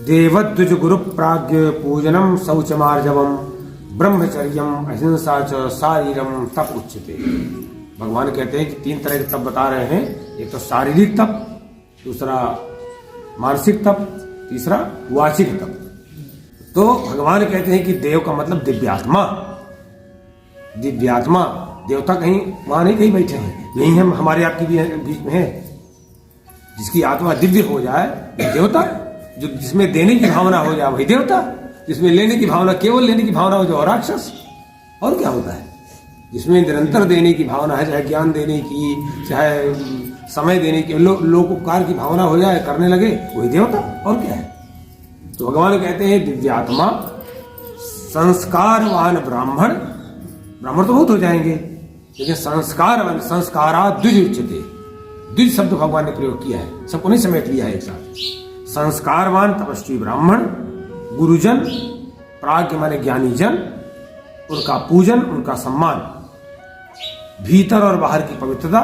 देवद्विज गुरु प्राज्ञ पूजनम शौचमार्जवम ब्रह्मचर्यम अहिंसा च शारीरम तप उच्यते। भगवान कहते हैं कि 3 तरह के तप बता रहे हैं। एक तो शारीरिक तप, दूसरा मानसिक तप, तीसरा वाचिक तप। तो भगवान कहते हैं कि देव का मतलब दिव्यात्मा। दिव्यात्मा, देवता कहीं वहां नहीं कहीं बैठे हैं, यही हम हमारे आपकी भी बीच में है। जिसकी आत्मा दिव्य हो जाए देवता, जो जिसमें देने की भावना हो जाए वही देवता, जिसमें लेने की भावना, केवल लेने की भावना हो जाए राक्षस। और क्या होता है? जिसमें निरंतर देने की भावना है, चाहे ज्ञान देने की, चाहे समय देने की, लोकोपकार की भावना हो जाए, करने लगे, वही देवता। और क्या है? तो भगवान कहते हैं दिव्यात्मा, संस्कारवान ब्राह्मण। ब्राह्मण तो बहुत हो जाएंगे, लेकिन संस्कारवान, संस्कारा द्विज उच्यते। द्विज शब्द भगवान ने प्रयोग किया है, सबको नहीं समेट लिया है एक साथ। संस्कारवान तपस्वी ब्राह्मण, गुरुजन, प्राज्ञ माने ज्ञानी जन, उनका पूजन, उनका सम्मान, भीतर और बाहर की पवित्रता,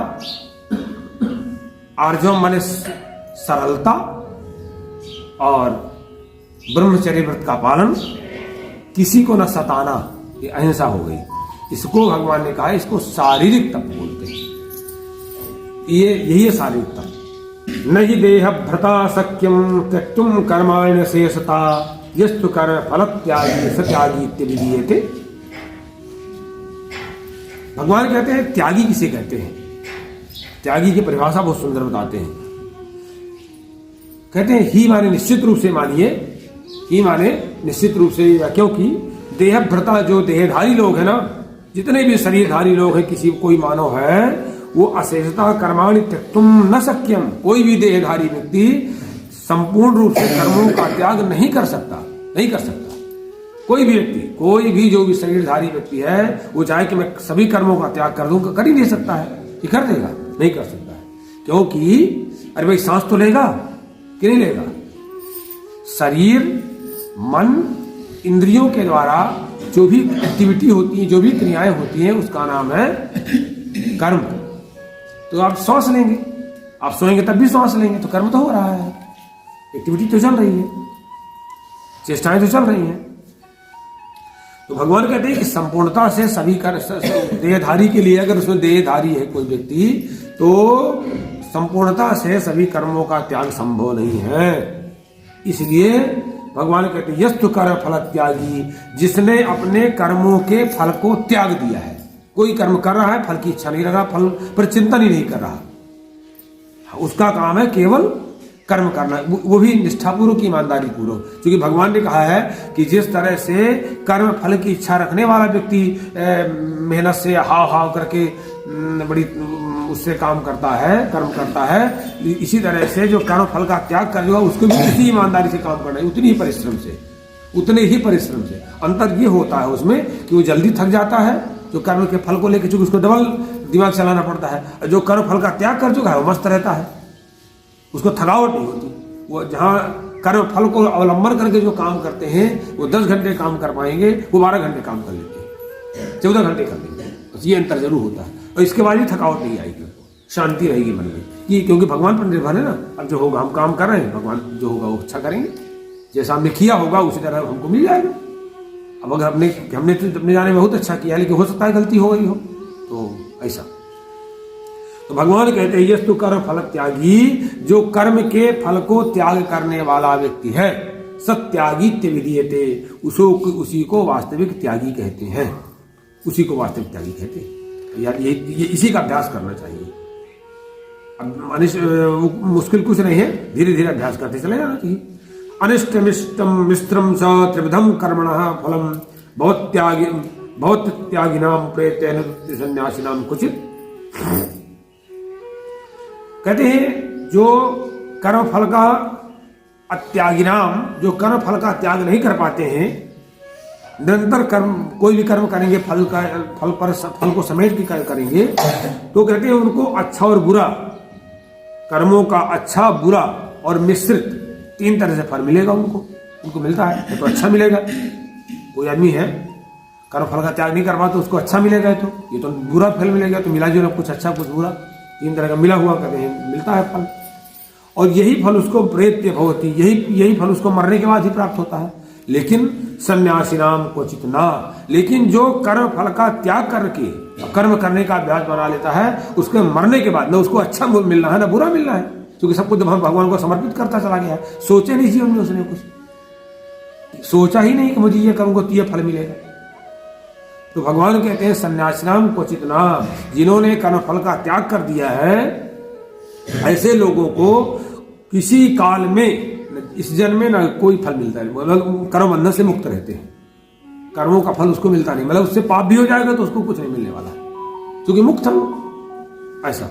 आर्जवम माने सरलता, और ब्रह्मचर्य व्रत का पालन, किसी को न सताना, ये अहिंसा हो गई। इसको भगवान ने कहा, इसको शारीरिक तप बोलते हैं। ये यही है शारीरिक तप। न हि देह भ्रता शक्यम त्यक्तुम कर्माण्य शेषता यस्तु कर्म फल त्यागी सत्यागी इत्यादि। भगवान कहते हैं त्यागी किसे कहते हैं? त्यागी की परिभाषा बहुत सुंदर बताते हैं। कहते हैं ही माने निश्चित रूप से, मानिए ही माने निश्चित रूप से, क्योंकि देहभ्रता, जो देहधारी लोग हैं ना, जितने भी शरीरधारी लोग हैं, किसी कोई मानव है, वो अशेषता कर्माणि त्यक्तुम न शक्यम। कोई भी देहधारी व्यक्ति संपूर्ण रूप से कर्मों का त्याग नहीं कर सकता, नहीं कर सकता। कोई भी व्यक्ति, कोई भी जो भी शरीरधारी व्यक्ति है, वो चाहे कि मैं सभी कर्मों का त्याग कर दूं, कर ही नहीं सकता है। ये कर देगा? नहीं कर सकता है। क्योंकि अरे भाई सांस तो लेगा कि नहीं लेगा? शरीर, मन, इंद्रियों के द्वारा जो भी एक्टिविटी होती है, जो भी क्रियाएं होती हैं, उसका नाम है कर्म। तो आप सांस लेंगे, आप सोएंगे तब भी सांस लेंगे, तो कर्म तो हो रहा है, एक्टिविटी तो चल रही है, चेष्टाएं तो चल रही हैं। तो भगवान कहते हैं कि संपूर्णता से सभी देहधारी के लिए, अगर उसमें देहधारी है कोई व्यक्ति, तो संपूर्णता से सभी कर्मों का त्याग संभव नहीं है। इसलिए भगवान कहते हैं यस्तु कर्म फल त्यागी, जिसने अपने कर्मों के फल को त्याग दिया है। कोई कर्म कर रहा है, फल की इच्छा नहीं रखा, फल पर चिंतन ही नहीं कर रहा, उसका काम है केवल कर्म करना, वो भी निष्ठापूर्वक, ईमानदारी पूर्वक। क्योंकि भगवान ने कहा है कि जिस तरह से कर्म फल की इच्छा रखने वाला व्यक्ति मेहनत से हाव हाव करके बड़ी उससे काम करता है, कर्म करता है, इसी तरह से जो कर्म फल का त्याग करेगा, उसको भी उसी ईमानदारी से काम करना है, उतनी ही परिश्रम से, उतने ही परिश्रम से। अंतर ये होता है उसमें कि वो जल्दी थक जाता है, जो कर्म के फल को लेकर, चूंकि उसको डबल दिमाग चलाना पड़ता है। जो कर्म फल का त्याग कर चुका है वो मस्त रहता है, उसको थकावट नहीं होती। वो जहाँ कर्म फल को अवलंबन करके जो काम करते हैं, वो 10 घंटे काम कर पाएंगे, वो 12 घंटे काम कर लेते हैं, 14 घंटे कर लेंगे। बस ये अंतर जरूर होता है। और इसके बाद भी थकावट नहीं आएगी, शांति रहेगी मन में। ये क्योंकि भगवान पर निर्भर है ना। अब जो होगा, हम काम कर रहे हैं, भगवान जो होगा वो अच्छा करेंगे, जैसा हमने किया होगा उसी तरह हमको मिल जाएगा। अब अगर हमने तो अपने जाने में बहुत अच्छा किया, लेकिन हो सकता है गलती हो गई हो, तो ऐसा। तो भगवान कहते हैं यस्तु कर्म फल त्यागी, जो कर्म के फल को त्याग करने वाला व्यक्ति है, सत्यागी विधीयते, उसी को वास्तविक त्यागी कहते हैं, उसी को वास्तविक त्यागी कहते हैं। यार ये इसी का अभ्यास करना चाहिए। अब मुश्किल कुछ नहीं है, धीरे धीरे अभ्यास करते चले जाना चाहिए। अनिष्टमिष्टम मिश्रम च त्रिविधम कर्मणः फलम बहुत त्यागिनाम प्रेत्य सन्यासिनाम कुचित। कहते हैं जो कर्म फल का अत्यागिनाम, जो कर्म फल का त्याग नहीं कर पाते हैं, निरंतर कर्म, कोई भी कर्म करेंगे, फल को समेट के करेंगे, तो कहते हैं उनको अच्छा और बुरा, कर्मों का अच्छा, बुरा और मिश्रित 3 तरह से फल मिलेगा उनको मिलता है। तो अच्छा मिलेगा, कोई आदमी है कर्म फल का त्याग नहीं कर पाता, तो उसको अच्छा मिलेगा, तो ये तो बुरा फल मिलेगा। तो मिला जुला कुछ अच्छा कुछ बुरा, 3 तरह का मिला हुआ कहते हैं मिलता है फल। और यही फल उसको प्रेत्य भवति, यही फल उसको मरने के बाद ही प्राप्त होता है। लेकिन सन्यासी नाम क्वचित ना, लेकिन जो कर्म फल का त्याग करके कर्म करने का अभ्यास बना लेता है, उसके मरने के बाद न उसको अच्छा मिलना है न बुरा मिलना है, क्योंकि सब कुछ भगवान को समर्पित करता चला गया है। सोचे नहीं जीवन में उसने कुछ सोचा ही नहीं कि मुझे ये करूंगा तो ये फल मिलेगा। तो भगवान कहते हैं सन्यासिनाम क्वचित नाम, जिन्होंने कर्म फल का त्याग कर दिया है, ऐसे लोगों को किसी काल में इस जन्म में ना कोई फल मिलता है, मतलब कर्म बंधन से मुक्त रहते हैं, कर्मों का फल उसको मिलता नहीं, मतलब उससे पाप भी हो जाएगा तो उसको कुछ नहीं मिलने वाला, क्योंकि मुक्त है ऐसा।